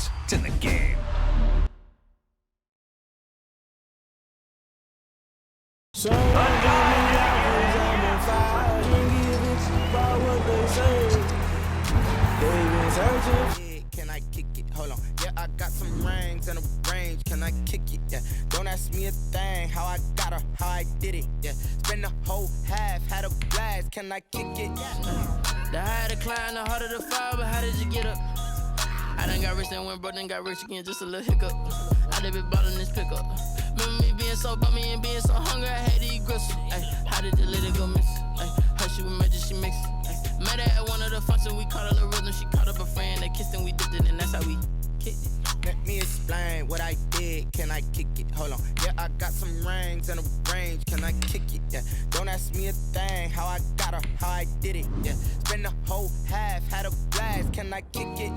sports. It's in the game. Can I kick it? Hold on. Yeah, I got some rings and a range. Can I kick it? Yeah. Don't ask me a thing. How I got her, how I did it. Yeah. Spend the whole half, had a blast. Can I kick it? The higher the climb, the harder the fall, but how did you get up? I done got rich, then went broke, then got rich again, just a little hiccup. I done been ballin' this pickup. Remember me being so bummy and being so hungry, I had to eat gristle. Ay, how did the little go miss? Ay, her she was magic, she mixed. Met her at one of the functions, we caught a little rhythm. She caught up a friend, they kissed and we dipped it, and that's how we kicked it. Let me explain what I did. Can I kick it? Hold on. Yeah, I got some rings and a range. Can I kick it? Yeah. Don't ask me a thing. How I got her, how I did it. Yeah. Spend the whole half, had a blast. Can I kick it?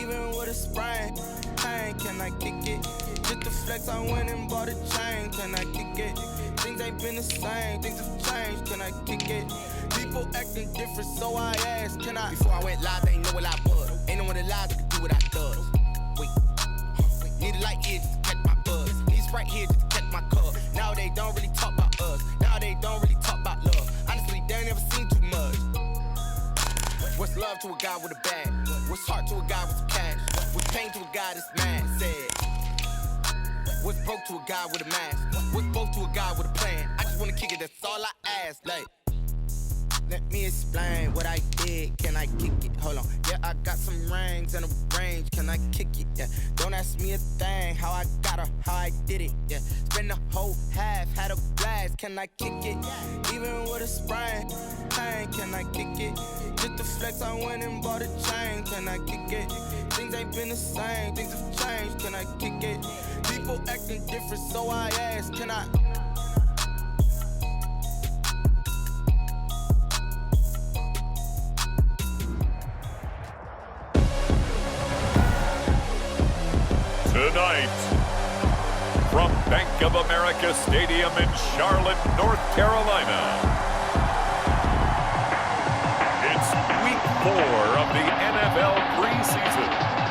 Even with a sprain, pain. Can I kick it? Just the flex, I went and bought a chain. Can I kick it? Things ain't been the same. Things have changed. Can I kick it? People acting different, so I asked. Can I? Before I went live, they ain't know what I was. Ain't no one alive that could do what I does. Wait. Need a light here just to catch my buzz. Need Sprite here just to catch my cup. Now they don't really talk about us. Now they don't really talk about love. Honestly, they ain't never seen too much. What's love to a guy with a bag? What's heart to a guy with some cash? What's pain to a guy that's mad? Said. What's broke to a guy with a mask? What's both to a guy with a plan? I just wanna kick it, that's all I ask. Like, let me explain what I did. Can I kick it? Hold on. Yeah, I got some rings and a range. Can I kick it? Yeah. Don't ask me a thing. How I got her, how I did it. Yeah. Spend the whole half, had a blast. Can I kick it? Even with a sprain, pain. Can I kick it? Just the flex, I went and bought a chain. Can I kick it? Things ain't been the same. Things have changed. Can I kick it? People acting different, so I asked. Can I? Tonight, from Bank of America Stadium in Charlotte, North Carolina, it's Week 4 of the NFL preseason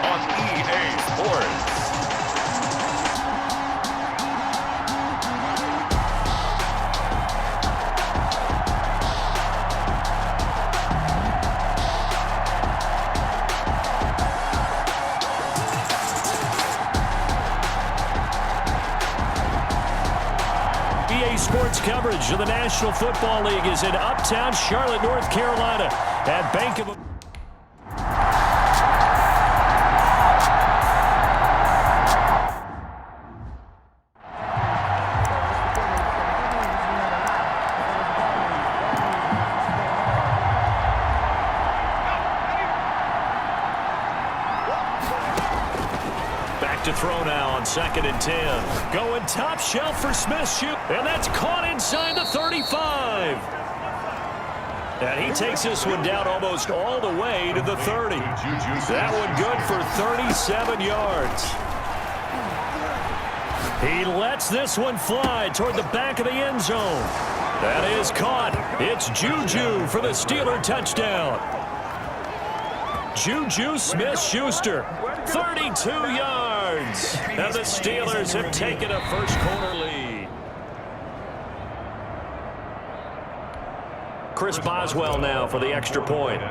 on EA Sports. Sports coverage of the National Football League is in uptown Charlotte, North Carolina at Bank of America. To throw now on 2nd and 10. Going top shelf for Smith. Shoot. And that's caught inside the 35. And he takes this one down almost all the way to the 30. That one good for 37 yards. He lets this one fly toward the back of the end zone. That is caught. It's Juju for the Steeler touchdown. Juju Smith-Schuster, 32 yards. And the Steelers have taken a first-quarter lead. Chris Boswell now for the extra point.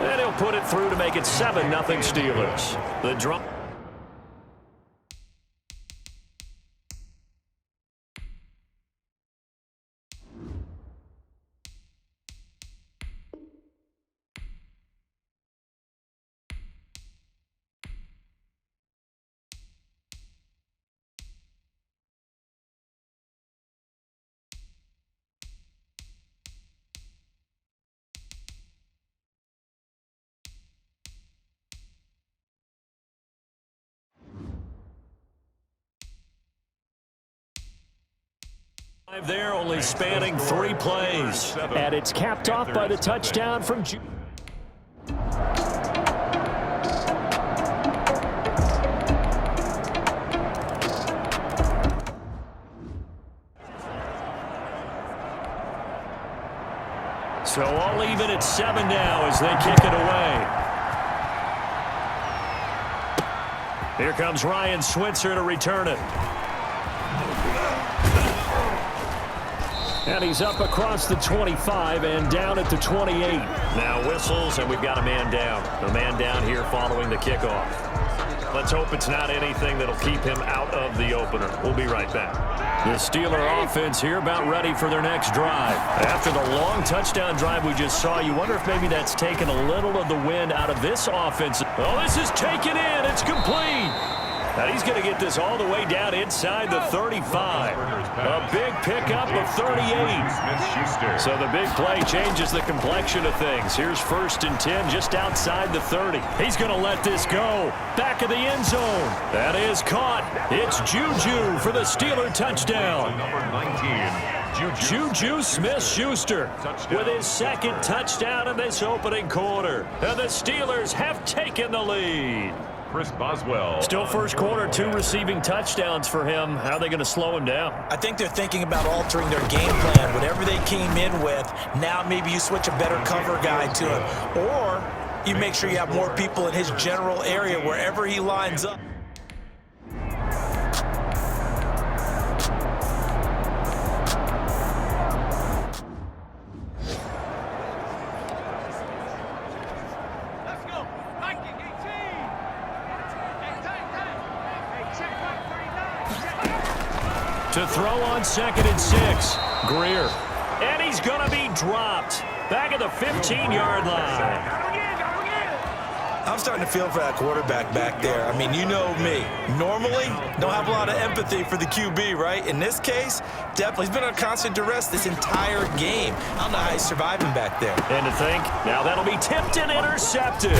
And he'll put it through to make it 7-0 Steelers. The draw. There, only spanning 3 plays. And it's capped off by the touchdown from Juju. So all even at 7 now as they kick it away. Here comes Ryan Switzer to return it. And he's up across the 25 and down at the 28. Now whistles, and we've got a man down. The man down here following the kickoff. Let's hope it's not anything that'll keep him out of the opener. We'll be right back. The Steeler offense here about ready for their next drive. After the long touchdown drive we just saw, you wonder if maybe that's taken a little of the wind out of this offense. Oh, this is taken in. It's complete. Now he's going to get this all the way down inside the 35. A big pickup of 38. So the big play changes the complexion of things. Here's 1st and 10 just outside the 30. He's going to let this go. Back of the end zone. That is caught. It's Juju for the Steeler touchdown. Juju Smith-Schuster with his 2nd touchdown in this opening quarter. And the Steelers have taken the lead. Chris Boswell. Still first quarter, 2 receiving touchdowns for him. How are they going to slow him down? I think they're thinking about altering their game plan. Whatever they came in with, now maybe you switch a better cover guy to him. Or you make sure you have more people in his general area wherever he lines up. To throw on 2nd and 6. Greer. And he's going to be dropped. Back at the 15-yard line. I'm starting to feel for that quarterback back there. I mean, you know me. Normally, don't have a lot of empathy for the QB, right? In this case, definitely. He's been on constant duress this entire game. I don't know how he's surviving back there. And to think, now that'll be tipped and intercepted.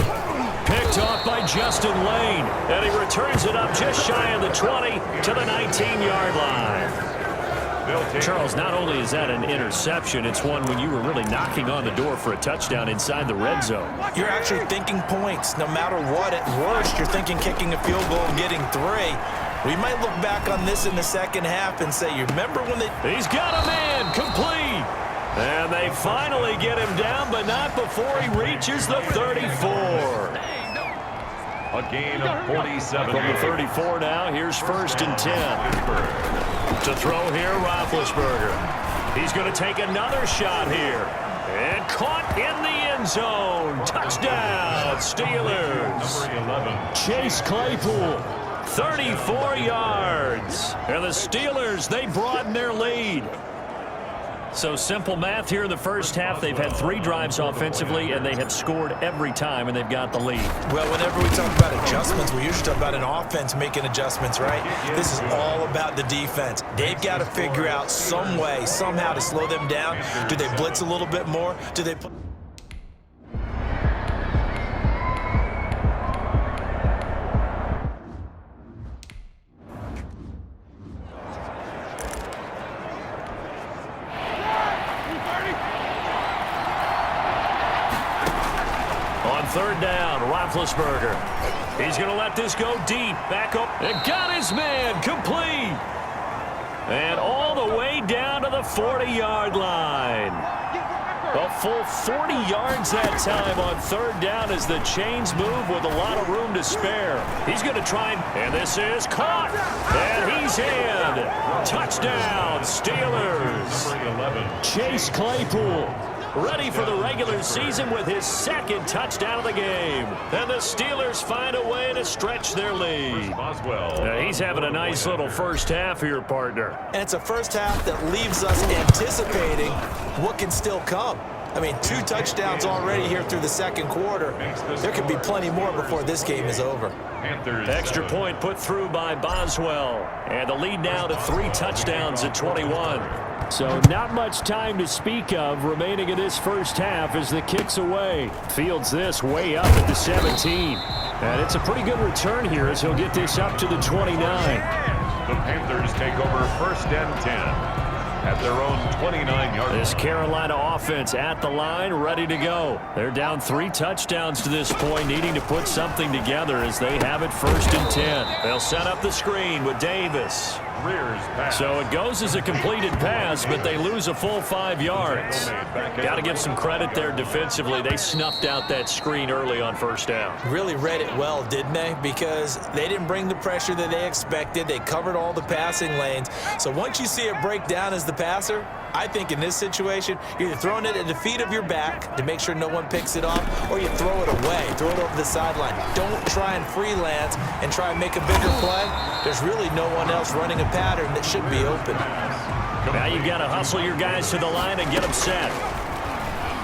Picked off by Justin Lane. And he returns it up just shy of the 20 to the 19-yard line. Charles, not only is that an interception, it's one when you were really knocking on the door for a touchdown inside the red zone. You're actually thinking points. No matter what, at worst, you're thinking kicking a field goal and getting 3. We might look back on this in the second half and say, you remember when they... He's got a man, complete. And they finally get him down, but not before he reaches the 34. A gain of 47. From the 34 now, here's 1st and 10. To throw here, Roethlisberger. He's going to take another shot here. And caught in the end zone. Touchdown, Steelers. Number 11. Chase Claypool, 34 yards. And the Steelers, they broaden their lead. So simple math here in the first half. They've had 3 drives offensively, and they have scored every time, and they've got the lead. Well, whenever we talk about adjustments, we usually talk about an offense making adjustments, right? This is all about the defense. They've got to figure out some way, somehow to slow them down. Do they blitz a little bit more? Do they put... Third down, Roethlisberger. He's going to let this go deep. Back up. And got his man complete. And all the way down to the 40-yard line. A full 40 yards that time on 3rd down as the chains move with a lot of room to spare. He's going to try and this is caught. And he's in. Touchdown, Steelers. Chase Claypool. Ready for the regular season with his 2nd touchdown of the game. And the Steelers find a way to stretch their lead. He's having a nice little first half here, partner. And it's a first half that leaves us anticipating what can still come. I mean, 2 touchdowns already here through the 2nd quarter. There could be plenty more before this game is over. Extra point put through by Boswell. And the lead now to 3 touchdowns at 21. So not much time to speak of remaining in this first half as the kick's away. Fields this way up at the 17. And it's a pretty good return here as he'll get this up to the 29. The Panthers take over 1st and 10 at their own 29-yard line. This Carolina offense at the line, ready to go. They're down 3 touchdowns to this point, needing to put something together as they have it 1st and 10. They'll set up the screen with Davis. Greer's pass. So it goes as a completed pass, but they lose a full 5 yards. Got to give some credit there defensively. They snuffed out that screen early on first down. Really read it well, didn't they? Because they didn't bring the pressure that they expected. They covered all the passing lanes. So once you see it break down as the passer, I think in this situation, you're either throwing it at the feet of your back to make sure no one picks it off, or you throw it away, throw it over the sideline. Don't try and freelance and try and make a bigger play. There's really no one else running a pattern that should be open. Now you've got to hustle your guys to the line and get them set.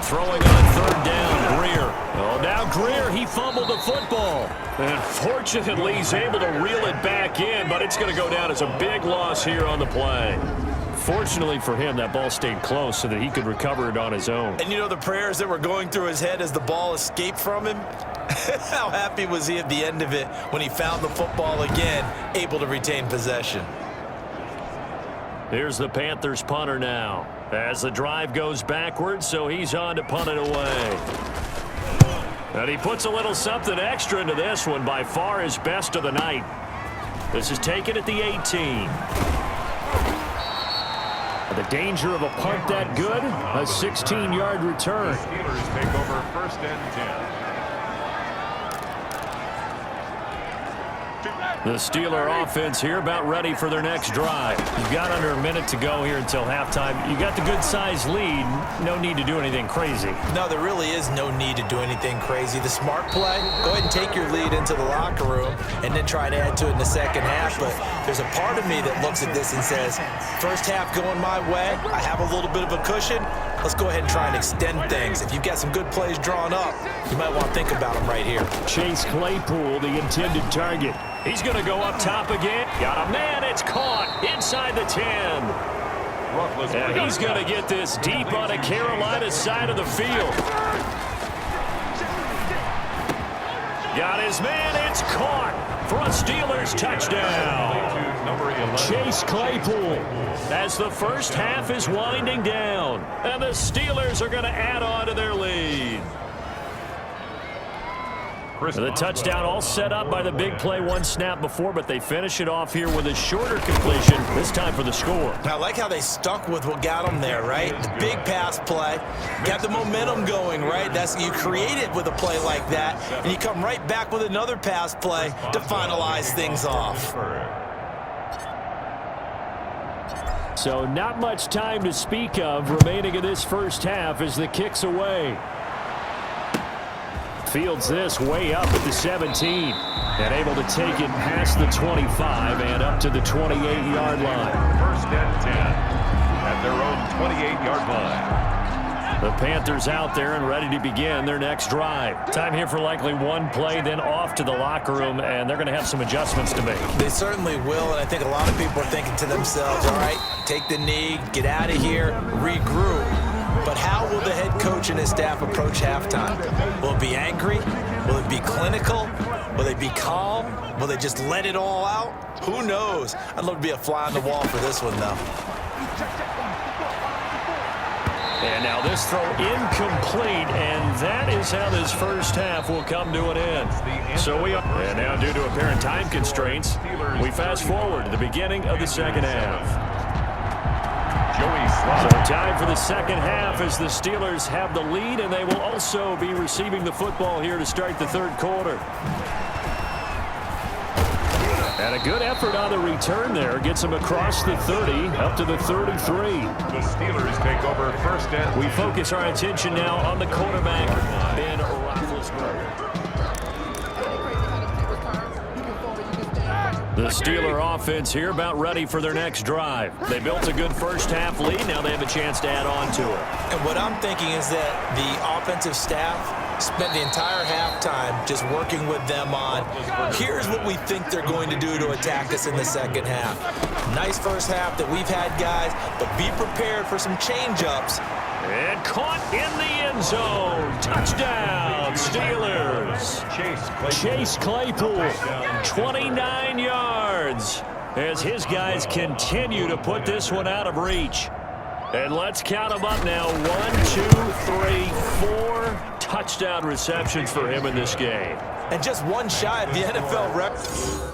Throwing on third down, Greer. Oh, now Greer, he fumbled the football. And fortunately, he's able to reel it back in, but it's going to go down as a big loss here on the play. Fortunately for him, that ball stayed close so that he could recover it on his own. And you know the prayers that were going through his head as the ball escaped from him? How happy was he at the end of it when he found the football again, able to retain possession? Here's the Panthers punter now. As the drive goes backwards, so he's on to punt it away. And he puts a little something extra into this one, by far his best of the night. This is taken at the 18. The danger of a punt that good, a 16-yard return. The Steelers take over first and 10. The Steeler offense here about ready for their next drive. You've got under a minute to go here until halftime. You got the good-sized lead. No need to do anything crazy. No, there really is no need to do anything crazy. The smart play, go ahead and take your lead into the locker room and then try to add to it in the second half. But there's a part of me that looks at this and says, first half going my way, I have a little bit of a cushion. Let's go ahead and try and extend things. If you've got some good plays drawn up, you might want to think about them right here. Chase Claypool, the intended target. He's going to go up top again. Got a man. It's caught inside the 10. And he's going to get this deep on the Carolina side of the field. Got his man. It's caught for a Steelers touchdown. Chase Claypool as the first half is winding down. And the Steelers are going to add on to their lead. The touchdown all set up by the big play one snap before, but they finish it off here with a shorter completion, this time for the score. I like how they stuck with what got them there, right? The big pass play, got the momentum going, right? That's you create it with a play like that, and you come right back with another pass play to finalize things off. So not much time to speak of remaining in this first half as the kick's away. Fields this way up at the 17 and able to take it past the 25 and up to the 28-yard line. First and 10 at their own 28-yard line. The Panthers out there and ready to begin their next drive. Time here for likely one play, then off to the locker room, and they're going to have some adjustments to make. They certainly will, and I think a lot of people are thinking to themselves, all right, take the knee, get out of here, regroup. But how will the head coach and his staff approach halftime? Will it be angry? Will it be clinical? Will they be calm? Will they just let it all out? Who knows? I'd love to be a fly on the wall for this one, though. And now this throw incomplete, and that is how this first half will come to an end. So and now due to apparent time constraints, we fast forward to the beginning of the second half. So time for the second half as the Steelers have the lead, and they will also be receiving the football here to start the third quarter. And a good effort on the return there. Gets them across the 30, up to the 33. The Steelers take over first and... We focus our attention now on the quarterback, Ben Roethlisberger. The Steeler offense here about ready for their next drive. They built a good first half lead. Now they have a chance to add on to it. And what I'm thinking is that the offensive staff spent the entire halftime just working with them on, here's what we think they're going to do to attack us in the second half. Nice first half that we've had, guys, but be prepared for some change-ups. And caught in the end zone. Touchdown, Steelers. Chase Claypool, 29 yards, as his guys continue to put this one out of reach. And let's count them up now. 1, 2, 3, 4 touchdown receptions for him in this game. And just one shy of the NFL record.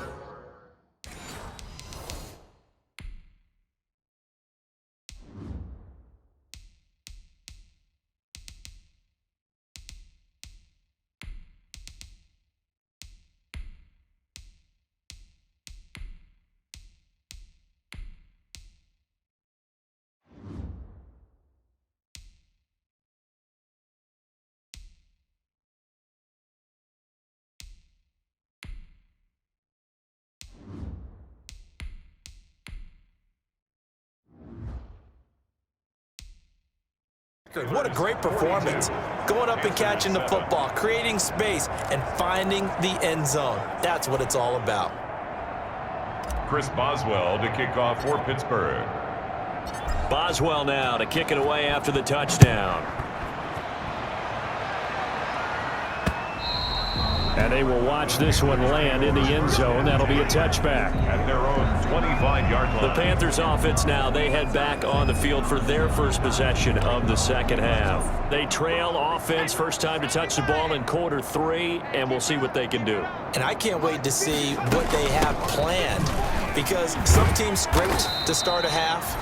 What a great performance. Going up and catching the football, creating space, and finding the end zone. That's what it's all about. Chris Boswell to kick off for Pittsburgh. Boswell now to kick it away after the touchdown. And they will watch this one land in the end zone. That'll be a touchback. At their own 25-yard line. The Panthers offense now, they head back on the field for their first possession of the second half. They trail offense, first time to touch the ball in quarter 3, and we'll see what they can do. And I can't wait to see what they have planned, because some teams script to start a half.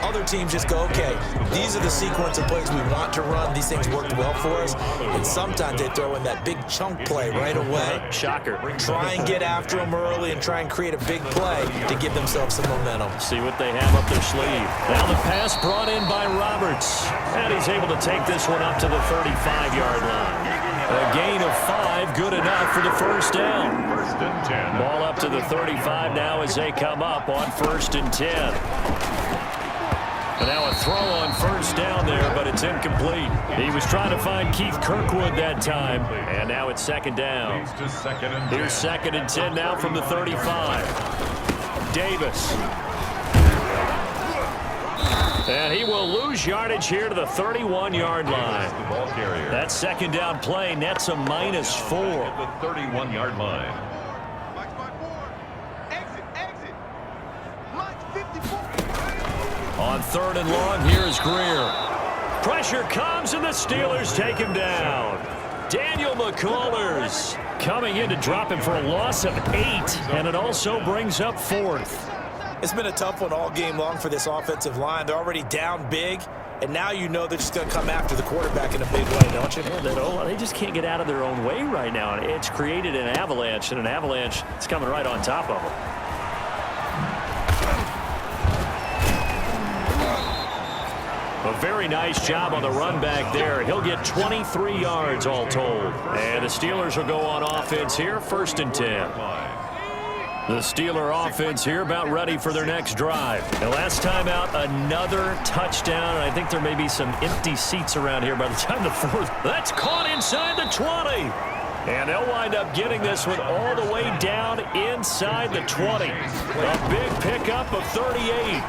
Other teams just go, okay, these are the sequence of plays we want to run. These things worked well for us. And sometimes they throw in that big chunk play right away. Shocker. Try and get after them early and try and create a big play to give themselves some momentum. See what they have up their sleeve. Now the pass brought in by Roberts. And he's able to take this one up to the 35-yard line. A gain of 5, good enough for the first down. First and 10. Ball up to the 35 now as they come up on first and 10. And now a throw on first down there, but it's incomplete. He was trying to find Keith Kirkwood that time, and now it's second down. Here's second and 10 now from the 35. Davis. And he will lose yardage here to the 31-yard line. That second down play nets a -4. The 31-yard line. On third and long, here's Greer. Pressure comes, and the Steelers take him down. Daniel McCullers coming in to drop him for a loss of 8, and it also brings up 4th. It's been a tough one all game long for this offensive line. They're already down big, and now you know they're just going to come after the quarterback in a big way, don't you? Yeah, they just can't get out of their own way right now. It's created an avalanche, and an avalanche is coming right on top of them. A very nice job on the run back there. He'll get 23 yards all told. And the Steelers will go on offense here, first and 10. The Steeler offense here about ready for their next drive. And last time out, another touchdown. And I think there may be some empty seats around here by the time the 4th. That's caught inside the 20. And they'll wind up getting this one all the way down inside the 20. A big pickup of 38.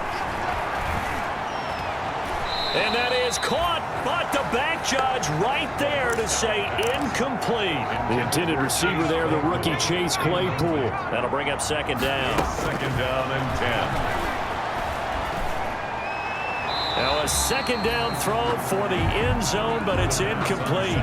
And that is caught, but the back judge right there to say incomplete. The intended receiver there, the rookie Chase Claypool. That'll bring up second down. Second down and 10. Now a second down throw for the end zone, but it's incomplete.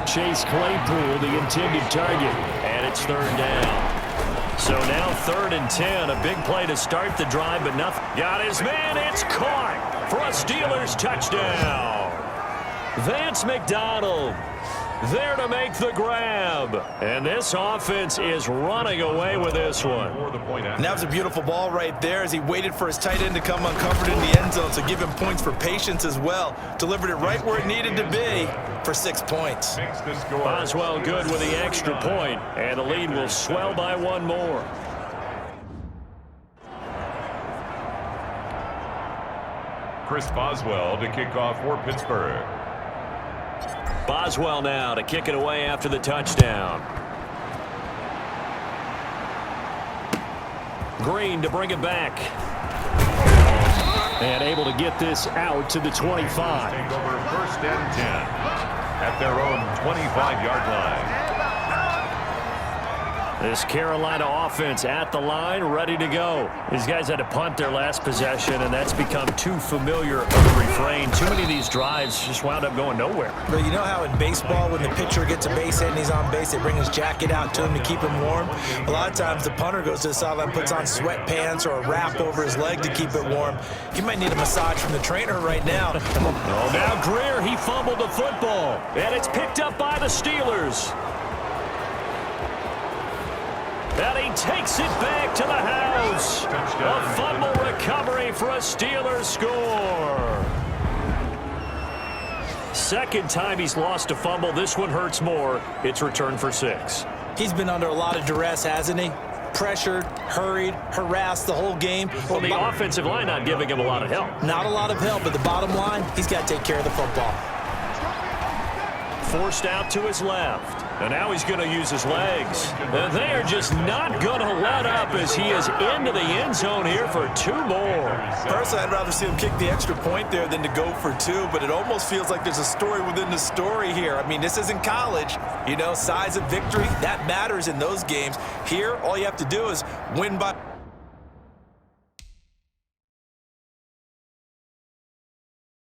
Chase Claypool, the intended target, and it's third down. So now third and 10, a big play to start the drive, but nothing. Got his man, it's caught for a Steelers touchdown. Vance McDonald there to make the grab. And this offense is running away with this one. And that was a beautiful ball right there as he waited for his tight end to come uncovered in the end zone, so give him points for patience as well. Delivered it right where it needed to be for 6 points. Boswell good with the extra point, and the lead will swell by 1 more. Chris Boswell to kick off for Pittsburgh. Boswell now to kick it away after the touchdown. Green to bring it back. And able to get this out to the 25. Take over first and 10 at their own 25-yard line. This Carolina offense at the line, ready to go. These guys had to punt their last possession, and that's become too familiar of a refrain. Too many of these drives just wound up going nowhere. But you know how in baseball, when the pitcher gets a base hit and he's on base, they bring his jacket out to him to keep him warm? A lot of times the punter goes to the sideline, puts on sweatpants or a wrap over his leg to keep it warm. He might need a massage from the trainer right now. Oh, now Greer, he fumbled the football, and it's picked up by the Steelers. And he takes it back to the house. A fumble recovery for a Steelers score. Second time he's lost a fumble. This one hurts more. It's returned for 6. He's been under a lot of duress, hasn't he? pressured, hurried, harassed the whole game. Well, the offensive line not giving him a lot of help. Not a lot of help, but the bottom line, he's got to take care of the football. Forced out to his left. And now he's going to use his legs. And they are just not going to let up as he is into the end zone here for 2 more. Personally, I'd rather see him kick the extra point there than to go for 2, but it almost feels like there's a story within the story here. I mean, this isn't college. You know, size of victory, that matters in those games. Here, all you have to do is win by